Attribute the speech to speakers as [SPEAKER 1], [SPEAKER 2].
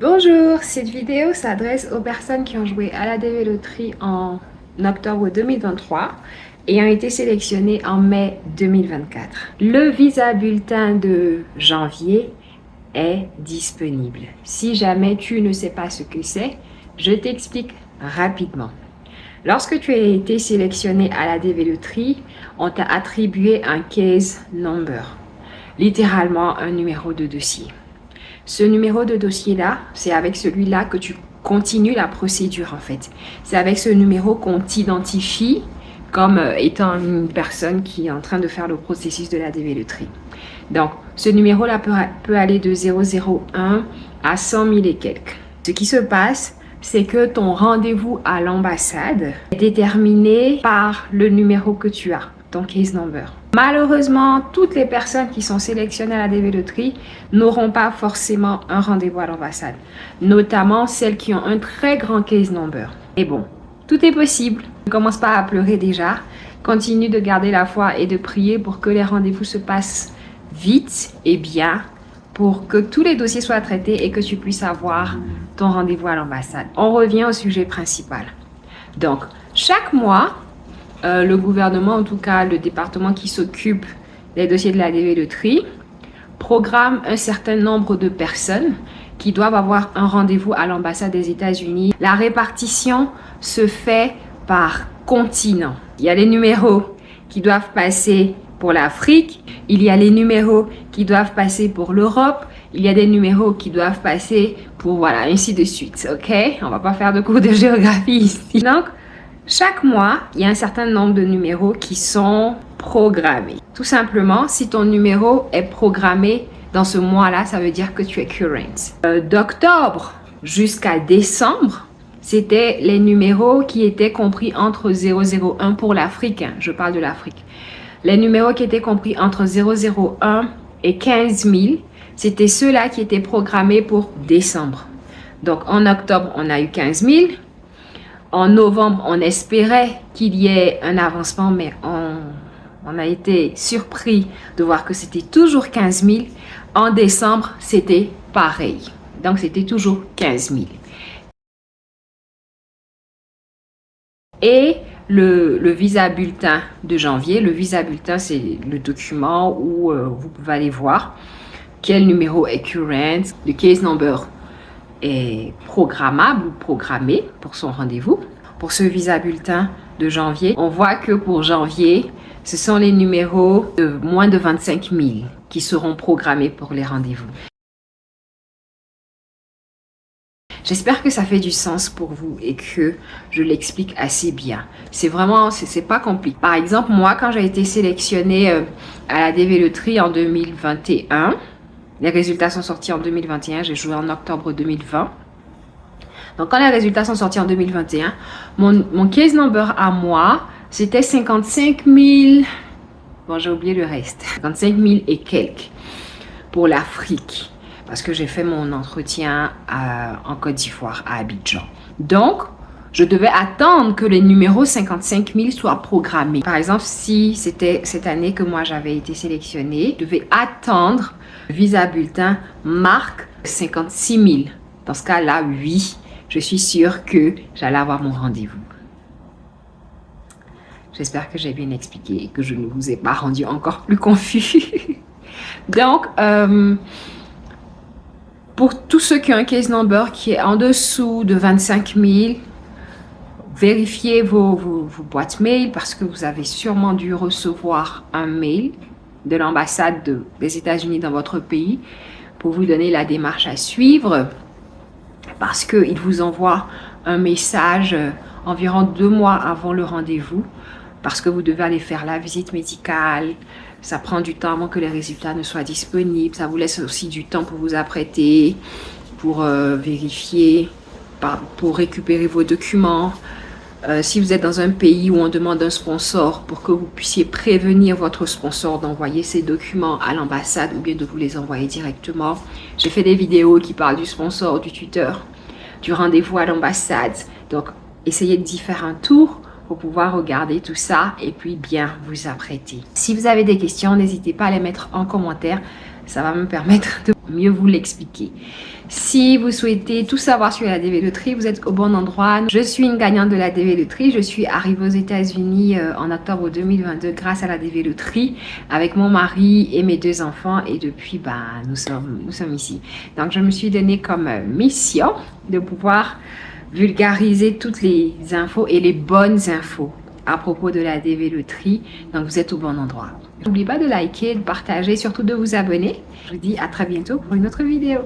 [SPEAKER 1] Bonjour, cette vidéo s'adresse aux personnes qui ont joué à la DV Loterie en octobre 2023 et ont été sélectionnées en mai 2024. Le visa bulletin de janvier est disponible. Si jamais tu ne sais pas ce que c'est, je t'explique rapidement. Lorsque tu as été sélectionné à la DV Loterie, on t'a attribué un case number, littéralement un numéro de dossier. Ce numéro de dossier-là, c'est avec celui-là que tu continues la procédure en fait. C'est avec ce numéro qu'on t'identifie comme étant une personne qui est en train de faire le processus de la DV Loterie. Donc, ce numéro-là peut aller de 001 à 100 000 et quelques. Ce qui se passe, c'est que ton rendez-vous à l'ambassade est déterminé par le numéro que tu as, ton case number. Malheureusement, toutes les personnes qui sont sélectionnées à la DV Loterie n'auront pas forcément un rendez-vous à l'ambassade, notamment celles qui ont un très grand case number. Et bon, tout est possible. Ne commence pas à pleurer déjà. Continue de garder la foi et de prier pour que les rendez-vous se passent vite et bien, pour que tous les dossiers soient traités et que tu puisses avoir ton rendez-vous à l'ambassade. On revient au sujet principal. Donc, chaque mois, le gouvernement, en tout cas le département qui s'occupe des dossiers de la DV Loterie, programme un certain nombre de personnes qui doivent avoir un rendez-vous à l'ambassade des États-Unis. La répartition se fait par continent. Il y a les numéros qui doivent passer pour l'Afrique, il y a les numéros qui doivent passer pour l'Europe, il y a des numéros qui doivent passer pour, voilà, ainsi de suite, ok? On va pas faire de cours de géographie ici. Donc, chaque mois, il y a un certain nombre de numéros qui sont programmés. Tout simplement, si ton numéro est programmé dans ce mois-là, ça veut dire que tu es current. D'octobre jusqu'à décembre, c'était les numéros qui étaient compris entre 001 pour l'Afrique. Je parle de l'Afrique. Les numéros qui étaient compris entre 001 et 15 000, c'était ceux-là qui étaient programmés pour décembre. Donc, en octobre, on a eu 15 000. En novembre, on espérait qu'il y ait un avancement, mais on a été surpris de voir que c'était toujours 15 000. En décembre, c'était pareil. Donc, c'était toujours 15 000. Et le visa bulletin de janvier, le visa bulletin, c'est le document où vous pouvez aller voir quel numéro est current, le case number est programmable ou programmé pour son rendez-vous. Pour ce visa bulletin de janvier, on voit que pour janvier, ce sont les numéros de moins de 25 000 qui seront programmés pour les rendez-vous. J'espère que ça fait du sens pour vous et que je l'explique assez bien. C'est vraiment, c'est pas compliqué. Par exemple, moi, quand j'ai été sélectionnée à la DV Loterie en 2021, les résultats sont sortis en 2021, j'ai joué en octobre 2020. Donc, quand les résultats sont sortis en 2021, mon case number à moi, c'était 55 000... Bon, j'ai oublié le reste. 55 000 et quelques pour l'Afrique. Parce que j'ai fait mon entretien en Côte d'Ivoire, à Abidjan. Donc, je devais attendre que les numéros 55 000 soient programmés. Par exemple, si c'était cette année que moi j'avais été sélectionnée, je devais attendre le visa bulletin marque 56 000. Dans ce cas-là, oui, je suis sûre que j'allais avoir mon rendez-vous. J'espère que j'ai bien expliqué et que je ne vous ai pas rendu encore plus confus. Donc, pour tous ceux qui ont un case number qui est en dessous de 25 000, vérifiez vos boîtes mail parce que vous avez sûrement dû recevoir un mail de l'ambassade des États-Unis dans votre pays pour vous donner la démarche à suivre parce qu'ils vous envoient un message environ 2 mois avant le rendez-vous parce que vous devez aller faire la visite médicale. Ça prend du temps avant que les résultats ne soient disponibles. Ça vous laisse aussi du temps pour vous apprêter, pour vérifier, pour récupérer vos documents. Si vous êtes dans un pays où on demande un sponsor pour que vous puissiez prévenir votre sponsor d'envoyer ses documents à l'ambassade ou bien de vous les envoyer directement. J'ai fait des vidéos qui parlent du sponsor, du tuteur, du rendez-vous à l'ambassade. Donc, essayez d'y faire un tour pour pouvoir regarder tout ça et puis bien vous apprêter. Si vous avez des questions, n'hésitez pas à les mettre en commentaire. Ça va me permettre de mieux vous l'expliquer. Si vous souhaitez tout savoir sur la DV Loterie, vous êtes au bon endroit. Je suis une gagnante de la DV Loterie. Je suis arrivée aux États-Unis en octobre 2022 grâce à la DV Loterie avec mon mari et mes 2 enfants. Et depuis, nous sommes ici. Donc, je me suis donné comme mission de pouvoir vulgariser toutes les infos et les bonnes infos à propos de la DV Loterie. Donc, vous êtes au bon endroit. N'oubliez pas de liker, de partager, surtout de vous abonner. Je vous dis à très bientôt pour une autre vidéo.